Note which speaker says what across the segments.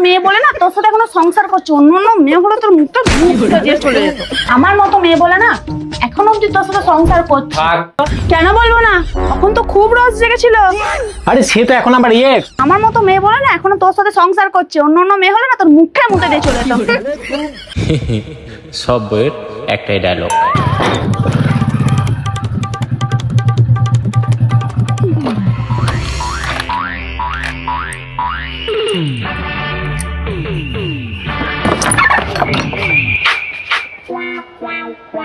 Speaker 1: মেয়ে বলে না তোর সাথে এখনো সংসার করছে, অন্য অন্য মেয়ে হলে তোর মুখটা দিয়ে চলে যেত। আমার মতো মেয়ে বলে না এখনো অব্দি তোর সাথে সংসার করছে। কেন বলবো না, তখন তো খুব রস জেগেছিল।
Speaker 2: আরে সে তো এখন আবার এক্স।
Speaker 1: আমার মতো মেয়ে বলে না এখনো তোর সাথে সংসার করছে, অন্য অন্য মেয়ে হলে না তোর মুখে দিয়ে চলে যেত।
Speaker 2: সব বইয়ের একটাই ডায়লগ।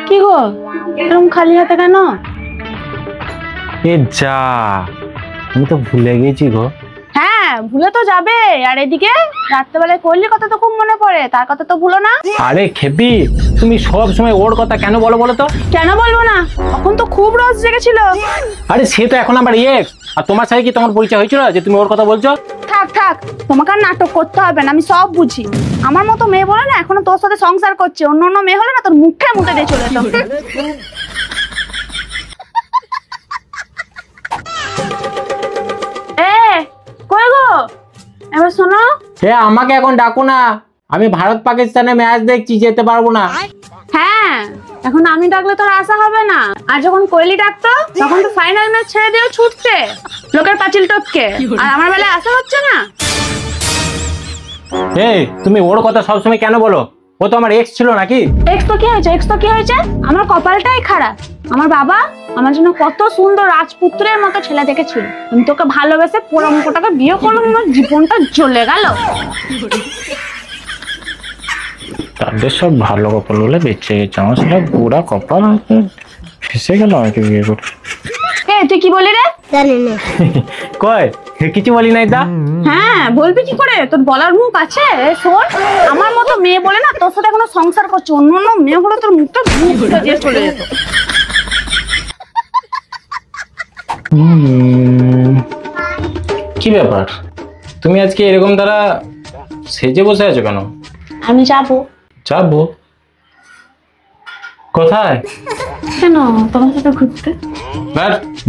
Speaker 1: কি গো এরকম খালি হাতে কেন?
Speaker 2: এ যা, আমি তো ভুলে গেছি গো।
Speaker 1: হ্যাঁ ভুলে তো যাবে, আর এদিকে রাত্রেবেলায় কইলির কথা তো খুব মনে পড়ে, তার কথা তো ভুলো না।
Speaker 2: আরে খেপি, তুমি সব সময় ওর কথা কেন বলো বলো তো?
Speaker 1: কেন বলবো না, তখন তো খুব রস জেগেছিল।
Speaker 2: আরে সে তো এখন আবার এক্স। আর তোমার সাথে কি তোমার পরিচয় হয়েছিল যে তুমি ওর কথা বলছো?
Speaker 1: থাক থাক, তোমাকে আর নাটক করতে হবে না, আমি সব বুঝি। আমার মতো মেয়ে বলে না এখনো তোর সাথে সংসার করছে, অন্য অন্য মেয়ে হলে না তোর মুখে দিয়ে চলে যেত। কই গো এবার শোনো।
Speaker 2: আমাকে এখন ডাকো না, আমি ভারত পাকিস্তানের ম্যাচ দেখছি, যেতে পারবো না।
Speaker 1: হ্যাঁ এখন আমি ডাকলে তোর আশা হবে না, আর যখন কোহলি ডাকতো তখন তো ফাইনাল ম্যাচ ছেড়ে দিয়েও ছুটতে লোকের পাঁচিল টপকে, আর আমার বেলায় আশা হচ্ছে না।
Speaker 2: তুমি ওর কথা সবসময় কেন বলো? ও তো আমার এক্স ছিল নাকি?
Speaker 1: এক্স তো কি হয়েছে, এক্স তো কি হয়েছে, আমার কপালটাই খারাপ। আমার বাবা আমার জন্য কত সুন্দর রাজপুত্রের মতো ছেলে দেখেছিল, আমি তোকে ভালোবেসে পোড়ামুখোটাকে বিয়ে করলাম, আমার জীবনটা জ্বলে গেল।
Speaker 2: তাদের সব ভালো কপাল বলে বেঁচে গেছে, আমার সব বুড়া কপাল ফেসে গেল আমাকে বিয়ে করে।
Speaker 1: তুই কি বলি রে? জানি না।
Speaker 2: কই কিছু বলি নাই দা।
Speaker 1: হ্যাঁ বলবি কি করে, তোর বলার মুখ আছে? শোন, আমার মতো মেয়ে বলে না তোর সাথে এখনো সংসার করছে, অন্য অন্য মেয়ে হলে তোর মুখটা দিয়ে চলে যেত।
Speaker 2: কি ব্যাপার, তুমি আজকে এরকম দ্বারা সেজে বসে আছো কেন?
Speaker 1: আমি যাবো।
Speaker 2: যাবো কোথায়?
Speaker 1: কেন তোমার সাথে ঘুরতে?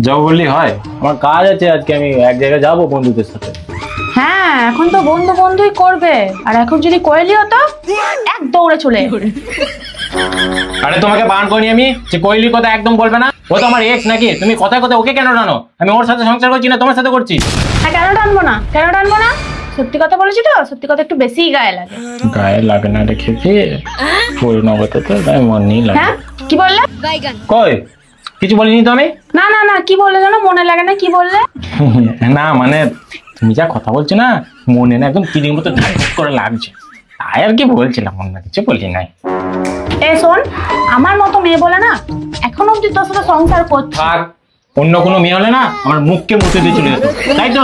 Speaker 2: যাবো বললি হয়, আমার কাজ আছে আজকে, আমি এক জায়গায় যাবো বন্ধুদের সাথে।
Speaker 1: হ্যাঁ এখন তো বন্ধু বন্ধুই করবে, আর এখন যদি কোহলি হতো এক দৌড়ে চলে।
Speaker 2: আরে তোমাকে বারণ করিনি আমি যে কোহলির কথা একদম বলবে না, ও তো আমার এক্স নাকি? তুমি কথায় কথায় ওকে কেন টানো? আমি ওর সাথে সংসার করছি না তোমার সাথে করছি।
Speaker 1: হ্যাঁ কেন টানবো না, কেন টানবো না, সত্যি কথা বলেছি তো, সত্যি কথা একটু বেশিই গায়ে লাগে।
Speaker 2: গায়ে লাগে না রেখেছি পরিণবতে তো তাই মনেই লাগে।
Speaker 1: হ্যাঁ কি বললে?
Speaker 2: কই কিছু বলিনি তো আমি।
Speaker 1: না না না, কি বললে জানো, মনে লাগে না, কি বললে?
Speaker 2: না মানে তুমি যা কথা বলছো না, মনে না একদম কিলির মতো ধাপ করে লাগছে, তাই আর কি বলছিলাম, অন্য কিছু বলি নাই।
Speaker 1: শোন, আমার মতো মেয়ে বলে না এখন অব্দি তোর সাথে সংসার করছে।
Speaker 2: আর অন্য কোনো মেয়ে হলে না আমার মুখকে মুছে দিয়ে চলে যেত, তাই তো?